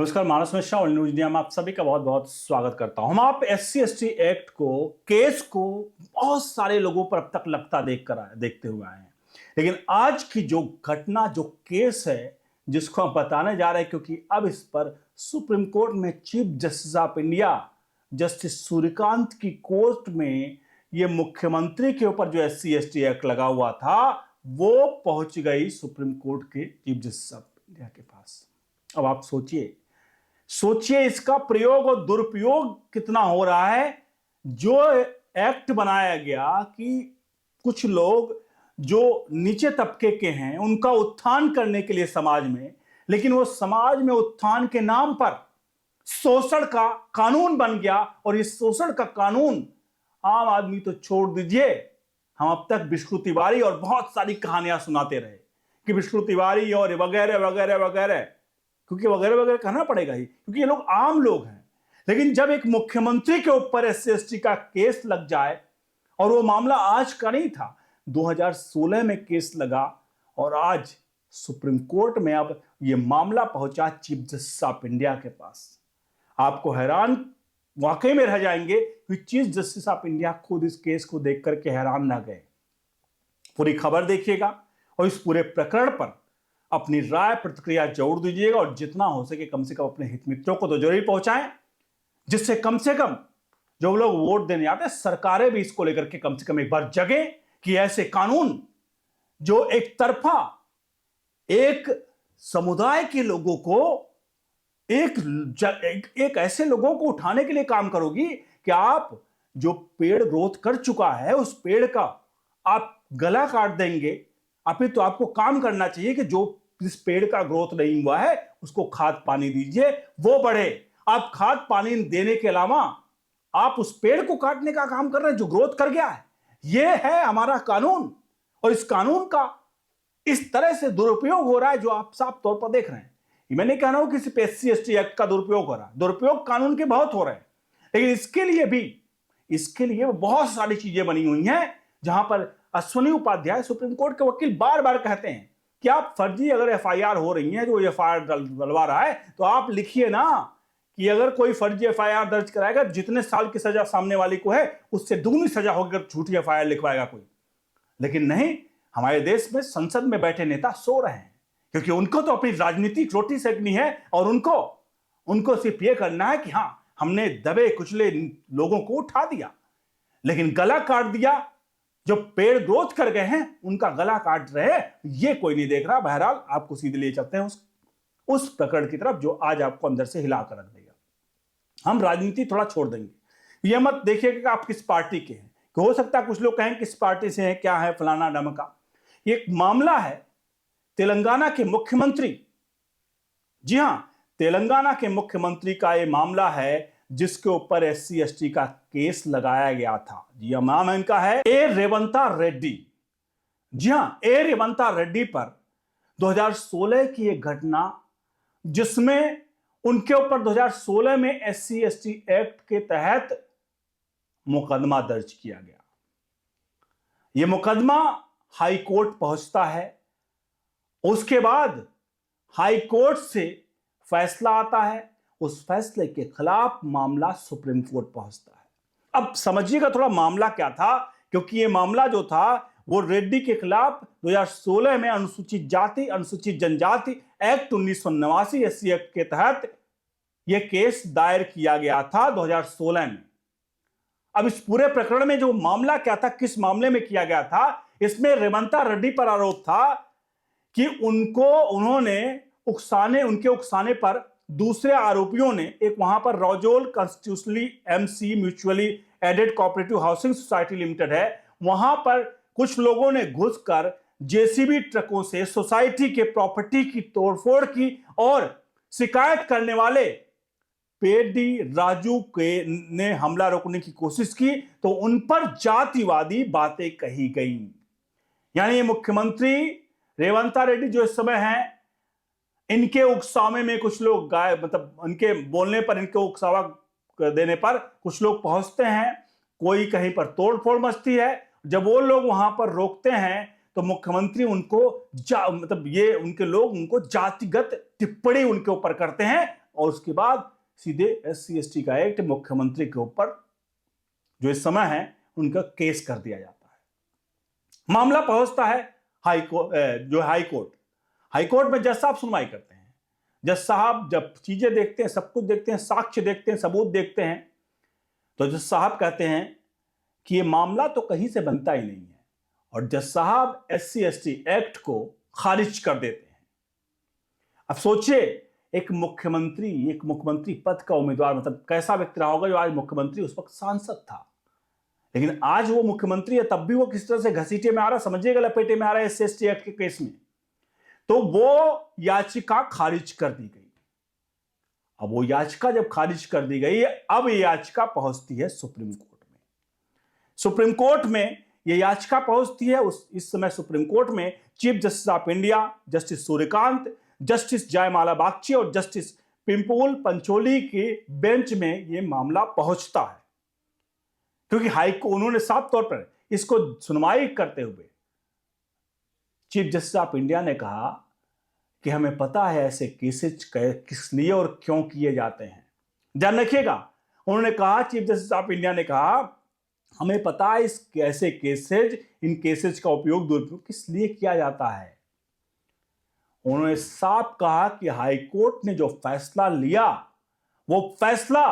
नमस्कार, मानस मिश्रा और news India में आप सभी का बहुत बहुत स्वागत करता हूं। हम आप SC/ST एक्ट केस को बहुत सारे लोगों पर अब तक लगता देखते हुए आए हैं, लेकिन आज की जो घटना, जो केस है जिसको हम बताने जा रहे हैं, क्योंकि अब इस पर सुप्रीम कोर्ट में chief justice of India justice Suryakant की कोर्ट में ये मुख्यमंत्री के ऊपर जो SC/ST एक्ट लगा हुआ था वो पहुंच गई सुप्रीम कोर्ट के चीफ जस्टिस ऑफ इंडिया के पास। अब आप सोचिए इसका प्रयोग और दुरुपयोग कितना हो रहा है। जो एक्ट बनाया गया कि कुछ लोग जो नीचे तबके के हैं उनका उत्थान करने के लिए समाज में, लेकिन वो समाज में उत्थान के नाम पर शोषण का कानून बन गया। और इस शोषण का कानून आम आदमी तो छोड़ दीजिए, हम अब तक विष्णु तिवारी और बहुत सारी कहानियां सुनाते रहे कि विष्णु तिवारी और वगैरह वगैरह वगैरह, क्योंकि वगैरह वगैरह कहना पड़ेगा ही, क्योंकि ये लोग आम लोग हैं। लेकिन जब एक मुख्यमंत्री के ऊपर SC/ST का केस लग जाए, और वो मामला आज का नहीं था, 2016 में केस लगा, और आज सुप्रीम कोर्ट में अब ये मामला पहुंचा चीफ जस्टिस ऑफ इंडिया के पास। आपको हैरान वाकई में रह जाएंगे कि चीफ जस्टिस ऑफ इंडिया खुद इस केस को देख करके हैरान ना गए। पूरी खबर देखिएगा और इस पूरे प्रकरण पर अपनी राय प्रतिक्रिया जरूर दीजिएगा, और जितना हो सके कम से कम अपने हित मित्रों को तो जरूर ही पहुंचाएं, जिससे कम से कम जो लोग वोट देने आते हैं सरकारें भी इसको लेकर के कम से कम एक बार जगें कि ऐसे कानून जो एक तरफा एक समुदाय के लोगों को एक ऐसे लोगों को उठाने के लिए काम करोगी कि आप जो पेड़ ग्रोथ कर चुका है उस पेड़ का आप गला काट देंगे। अभी तो आपको काम करना चाहिए कि जो जिस पेड़ का ग्रोथ नहीं हुआ है उसको खाद पानी दीजिए, वो बढ़े। आप खाद पानी देने के अलावा आप उस पेड़ को काटने का काम कर रहे हैं जो ग्रोथ कर गया है। ये है हमारा कानून, और इस कानून का इस तरह से दुरुपयोग हो रहा है जो आप साफ तौर पर देख रहे हैं। मैं नहीं कह रहा हूं कि सिर्फ SC/ST एक्ट का दुरुपयोग हो रहा है, दुरुपयोग कानून के बहुत हो रहे हैं, लेकिन इसके लिए बहुत सारी चीजें बनी हुई हैं, जहां पर अश्विनी उपाध्याय सुप्रीम कोर्ट के वकील बार बार कहते हैं कि आप फर्जी अगर FIR हो रही है, जो FIR डलवा रहा है, तो आप लिखिए ना कि अगर कोई फर्जी FIR दर्ज कराएगा, जितने साल की सजा सामने वाले को है उससे दुगनी सजा होगी अगर झूठी FIR लिखवाएगा कोई। लेकिन नहीं, हमारे देश में संसद में बैठे नेता सो रहे हैं, क्योंकि उनको तो अपनी राजनीतिक रोटी सेकनी है, और उनको सिर्फ यह करना है कि हां हमने दबे कुचले लोगों को उठा दिया, लेकिन गला काट दिया। जो पेड़ ग्रोथ कर गए हैं उनका गला काट रहे हैं, ये कोई नहीं देख रहा। बहरहाल आपको सीधे ले चलते हैं उस प्रकरण की तरफ जो आज आपको अंदर से हिला कर रख देगा। हम राजनीति थोड़ा छोड़ देंगे, ये मत देखिएगा कि आप किस पार्टी के हैं, कि हो सकता है कुछ लोग कहें किस पार्टी से हैं, क्या है फलाना ढमका। ये मामला है तेलंगाना के मुख्यमंत्री, जी हां, तेलंगाना के मुख्यमंत्री का यह मामला है जिसके ऊपर SC/ST का केस लगाया गया था। जी हां, नाम इनका है ए रेवंता रेड्डी। जी हां, ए रेवंता रेड्डी पर 2016 की एक घटना, जिसमें उनके ऊपर 2016 में SC/ST एक्ट के तहत मुकदमा दर्ज किया गया। यह मुकदमा हाई कोर्ट पहुंचता है, उसके बाद हाई कोर्ट से फैसला आता है, उस फैसले के खिलाफ मामला सुप्रीम कोर्ट पहुंचता है। अब समझिएगा थोड़ा मामला क्या था, क्योंकि यह मामला जो था वो रेड्डी के खिलाफ 2016 में अनुसूचित जाति अनुसूचित जनजाति एक्ट 1989 SC एक्ट के तहत यह केस दायर किया गया था 2016 में। अब इस पूरे प्रकरण में जो मामला क्या था, किस मामले में किया गया था, इसमें रेवंता रेड्डी पर आरोप था कि उनके उकसाने पर दूसरे आरोपियों ने एक वहां पर रौजोल constitutionally MC mutually aided cooperative housing society limited है, वहां पर कुछ लोगों ने घुसकर JCB ट्रकों से सोसाइटी के प्रॉपर्टी की तोड़फोड़ की, और शिकायत करने वाले पेडी राजू ने हमला रोकने की कोशिश की, तो उन पर जातिवादी बातें कही गई। यानी मुख्यमंत्री रेवंता रेड्डी जो इस समय हैं, इनके उकसावे में कुछ लोग उनके बोलने पर, इनके उकसावा देने पर कुछ लोग पहुंचते हैं, कोई कहीं पर तोड़फोड़ मचती है। जब वो लोग वहां पर रोकते हैं तो मुख्यमंत्री उनको ये उनके लोग उनको जातिगत टिप्पणी उनके ऊपर करते हैं, और उसके बाद सीधे SC/ST का एक्ट मुख्यमंत्री के ऊपर जो इस समय है उनका केस कर दिया जाता है। मामला पहुंचता है हाई कोर्ट में जज साहब सुनवाई करते हैं। जज साहब जब चीजें देखते हैं, सब कुछ देखते हैं, साक्ष्य देखते हैं, सबूत देखते हैं, तो जज साहब कहते हैं कि ये मामला तो कहीं से बनता ही नहीं है, और जज साहब SC/ST एक्ट को खारिज कर देते हैं। अब सोचिए, एक मुख्यमंत्री पद का उम्मीदवार, मतलब कैसा व्यक्ति रहा होगा जो आज मुख्यमंत्री, उस वक्त सांसद था, लेकिन आज वो मुख्यमंत्री है, तब भी वो किस तरह से घसीटे में आ रहा, समझिएगा, लपेटे में आ रहा है SC/ST एक्ट के केस में। तो वो याचिका खारिज कर दी गई। अब वो याचिका जब खारिज कर दी गई, अब ये याचिका पहुंचती है सुप्रीम कोर्ट में। सुप्रीम कोर्ट में ये याचिका पहुंचती है। इस समय सुप्रीम कोर्ट में chief justice of India justice Suryakant, justice जयमाला बागची और जस्टिस पिंपल पंचोली के बेंच में ये मामला पहुंचता है, क्योंकि उन्होंने साफ तौर पर इसको सुनवाई करते हुए चीफ जस्टिस ऑफ इंडिया ने कहा कि हमें पता है ऐसे केसेज किस लिए और क्यों किए जाते हैं। ध्यान रखिएगा, उन्होंने कहा, चीफ जस्टिस ऑफ इंडिया ने कहा, हमें पता है ऐसे केसेज, इन केसेज का उपयोग दुरुपयोग किस लिए किया जाता है। उन्होंने साफ कहा कि हाई कोर्ट ने जो फैसला लिया वो फैसला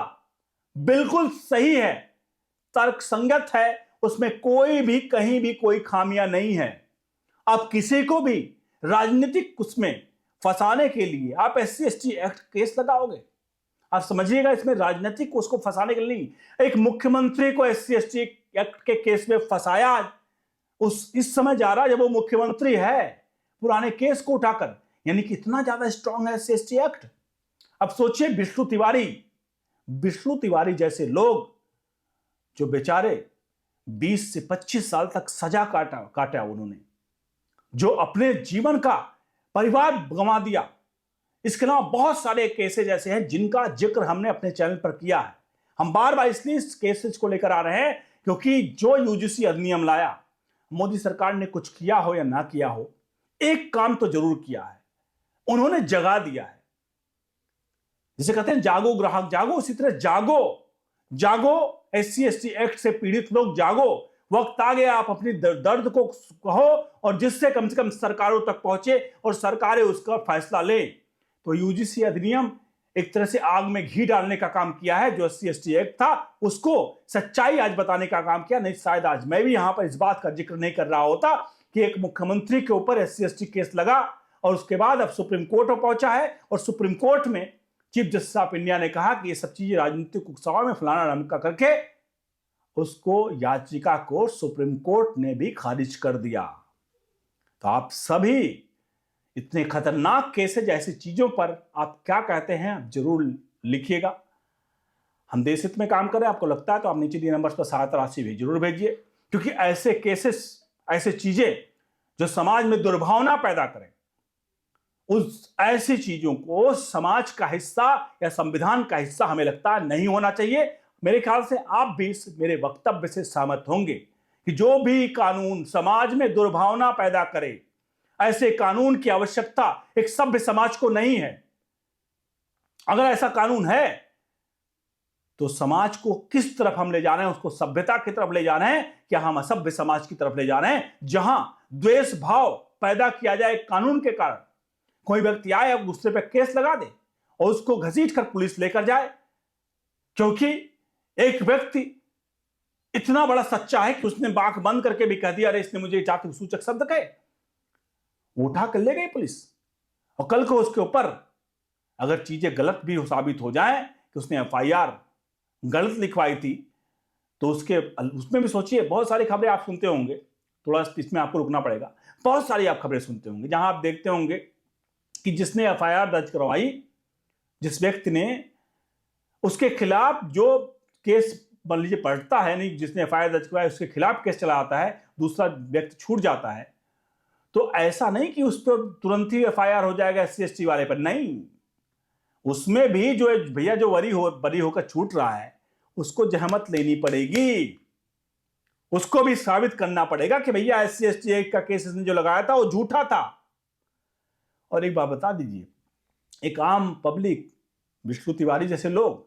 बिल्कुल सही है, तर्कसंगत है, उसमें कोई भी कहीं भी कोई खामियां नहीं है। अब किसी को भी राजनीतिक उसमें फंसाने के लिए आप SC/ST एक्ट केस लगाओगे, आप समझिएगा, इसमें राजनीतिक उसको फंसाने के लिए नहीं। एक मुख्यमंत्री को SC/ST एक्ट के केस में फंसाया इस समय जा रहा जब वो मुख्यमंत्री है, पुराने केस को उठाकर, यानी कि इतना ज्यादा स्ट्रांग है SC/ST एक्ट। अब सोचिए, विष्णु तिवारी जैसे लोग जो बेचारे 20 से 25 साल तक सजा काटा उन्होंने, जो अपने जीवन का परिवार गंवा दिया, इसके अलावा बहुत सारे केसेज ऐसे हैं जिनका जिक्र हमने अपने चैनल पर किया है। हम बार बार इसलिए इस केसेज को लेकर आ रहे हैं क्योंकि जो UGC अधिनियम लाया, मोदी सरकार ने कुछ किया हो या ना किया हो, एक काम तो जरूर किया है, उन्होंने जगा दिया है। जिसे कहते हैं जागो ग्राहक जागो, उसी तरह जागो SC/ST एक्ट से पीड़ित लोग जागो, वक्त आ गया, आप अपनी दर्द को कहो और जिससे कम से कम सरकारों तक पहुंचे और सरकारें उसका फैसला लें। तो UGC अधिनियम एक तरह से आग में घी डालने का काम किया है। जो SC/ST एक्ट था उसको सच्चाई आज बताने का काम किया। नहीं शायद आज मैं भी यहां पर इस बात का जिक्र नहीं कर रहा होता कि एक मुख्यमंत्री के ऊपर SC/ST केस लगा और उसके बाद अब सुप्रीम कोर्ट में पहुंचा है, और सुप्रीम कोर्ट में चीफ जस्टिस ऑफ इंडिया ने कहा कि ये सब चीजें राजनीतिक उकसाव में फलाना ढमका करके उसको याचिका को सुप्रीम कोर्ट ने भी खारिज कर दिया। तो आप सभी इतने खतरनाक केसेज, ऐसी चीजों पर आप क्या कहते हैं, आप जरूर लिखिएगा। हम देश हित में काम करें, आपको लगता है तो आप नीचे दिए नंबर पर सहायता राशि भी जरूर भेजिए, क्योंकि ऐसे केसेस, ऐसे चीजें जो समाज में दुर्भावना पैदा करें, उस ऐसी चीजों को समाज का हिस्सा या संविधान का हिस्सा हमें लगता है नहीं होना चाहिए। मेरे ख्याल से आप भी इस मेरे वक्तव्य से सहमत होंगे कि जो भी कानून समाज में दुर्भावना पैदा करे, ऐसे कानून की आवश्यकता एक सभ्य समाज को नहीं है। अगर ऐसा कानून है तो समाज को किस तरफ हम ले जा रहे हैं, उसको सभ्यता की तरफ ले जा रहे हैं, क्या हम असभ्य समाज की तरफ ले जा रहे हैं जहां द्वेष भाव पैदा किया जाए कानून के कारण। कोई व्यक्ति आए और दूसरे पर केस लगा दे और उसको घसीट कर पुलिस लेकर जाए, क्योंकि एक व्यक्ति इतना बड़ा सच्चा है कि उसने आंख बंद करके भी कह दिया, अरे इसने मुझे जाति सूचक शब्द कहे, उठा कर ले गई पुलिस। और कल को उसके ऊपर अगर चीजें गलत भी साबित हो जाए कि उसने FIR गलत लिखवाई थी, तो उसमें भी सोचिए, बहुत सारी खबरें आप सुनते होंगे, थोड़ा इसमें आपको रुकना पड़ेगा, बहुत सारी आप खबरें सुनते होंगे जहां आप देखते होंगे कि जिसने FIR दर्ज करवाई, जिस व्यक्ति ने, उसके खिलाफ जो केस मान लीजिए पढ़ता है, नहीं जिसने FIR दर्ज करवाई उसके खिलाफ केस चला आता है, दूसरा व्यक्ति छूट जाता है, तो ऐसा नहीं कि उस पर तुरंत ही FIR हो जाएगा SC/ST वाले पर, नहीं, उसमें भी जो भैया जो बरी होकर छूट रहा है उसको जहमत लेनी पड़ेगी, उसको भी साबित करना पड़ेगा कि भैया SC/ST एक्ट का केस इसने जो लगाया था वो झूठा था। और एक बात बता दीजिए, एक आम पब्लिक विष्णु तिवारी जैसे लोग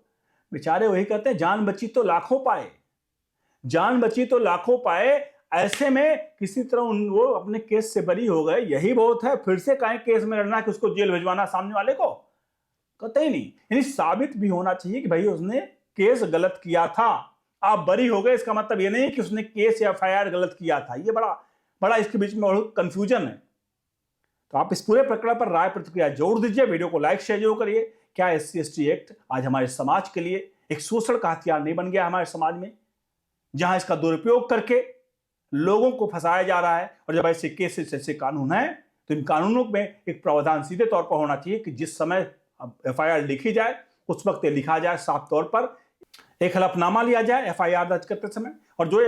बेचारे वही कहते हैं, जान बची तो लाखों पाए, जान बची तो लाखों पाए। ऐसे में किसी तरह वो अपने केस से बरी हो गए, यही बहुत है। फिर से कहें केस में लड़ना कि उसको जेल भिजवाना सामने वाले को, कतई नहीं। यानी साबित भी होना चाहिए कि भाई उसने केस गलत किया था, आप बरी हो गए, इसका मतलब ये नहीं कि उसने केस या एफआईआर गलत किया था। ये बड़ा इसके बीच में बहुत कंफ्यूजन है। तो आप इस पूरे प्रकरण पर राय प्रतिक्रिया जरूर दीजिए, वीडियो को लाइक शेयर जरूर करिए। क्या SC/ST एक्ट आज हमारे समाज के लिए एक शोषण का हथियार नहीं बन गया हमारे समाज में, जहां इसका दुरुपयोग करके लोगों को फंसाया जा रहा है? और जब ऐसे केसेस, ऐसे कानून है, तो इन कानूनों में एक प्रावधान सीधे तौर पर होना चाहिए कि जिस समय एफआईआर लिखी जाए उस वक्त लिखा जाए साफ तौर पर, एक हलफनामा लिया जाए एफआईआर दर्ज करते समय, और जो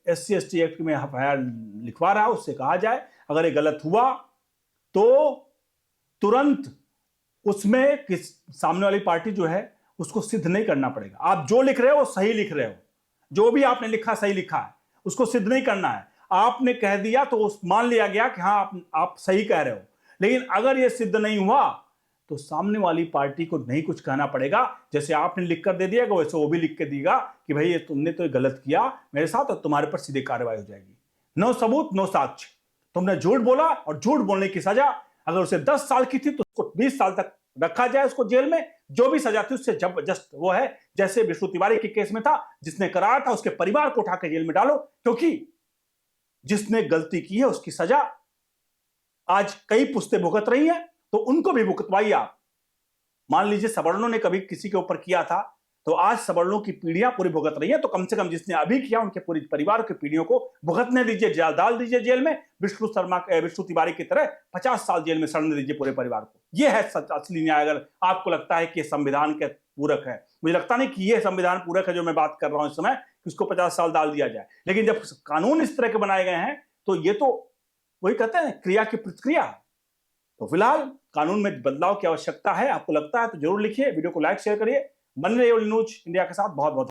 SC/ST एक्ट में एफआईआर लिखवा रहा है उससे कहा जाए अगर ये गलत हुआ तो तुरंत उसमें सामने वाली पार्टी जो है उसको सिद्ध नहीं करना पड़ेगा। आप जो लिख रहे हो वो सही लिख रहे हो, जो भी आपने लिखा सही लिखा है, उसको सिद्ध नहीं करना है। आपने कह दिया तो मान लिया गया कि हाँ आप सही कह रहे हो, लेकिन अगर ये सिद्ध नहीं हुआ तो सामने वाली पार्टी को नहीं कुछ कहना पड़ेगा। जैसे आपने लिख कर दे दिया वैसे वो भी लिख के देगा कि भाई ये तुमने तो गलत किया मेरे साथ, और तुम्हारे पर सीधे कार्रवाई हो जाएगी। नो सबूत नो साक्ष्य, तुमने झूठ बोला और झूठ बोलने की सजा अगर उसे 10 साल की थी तो उसको 20 साल तक रखा जाए, उसको जेल में। जो भी सजा थी उससे जबरदस्त वो है, जैसे विष्णु तिवारी के केस में था, जिसने कराया था उसके परिवार को उठा के जेल में डालो, क्योंकि जिसने गलती की है उसकी सजा आज कई पुश्तें भुगत रही हैं, तो उनको भी भुगतवाइए आप। मान लीजिए सवर्णों ने कभी किसी के ऊपर किया था, तो आज सवर्णों की पीढ़ियां पूरी भुगत रही हैं, तो कम से कम जिसने अभी किया उनके पूरे परिवार की पीढ़ियों को भुगतने दीजिए, डाल दीजिए जेल में। विष्णु तिवारी की तरह 50 साल जेल में सड़ने दीजिए पूरे परिवार को। यह है असली न्याय। अगर आपको लगता है कि संविधान के पूरक है, मुझे लगता नहीं कि यह संविधान पूरक है जो मैं बात कर रहा हूं इस समय, कि उसको 50 साल डाल दिया जाए। लेकिन जब कानून इस तरह के बनाए गए हैं तो ये तो वही कहते हैं क्रिया की प्रतिक्रिया है। तो फिलहाल कानून में बदलाव की आवश्यकता है। आपको लगता है तो जरूर लिखिए, वीडियो को लाइक शेयर करिए। बने रहिए न्यूज इंडिया के साथ। बहुत बहुत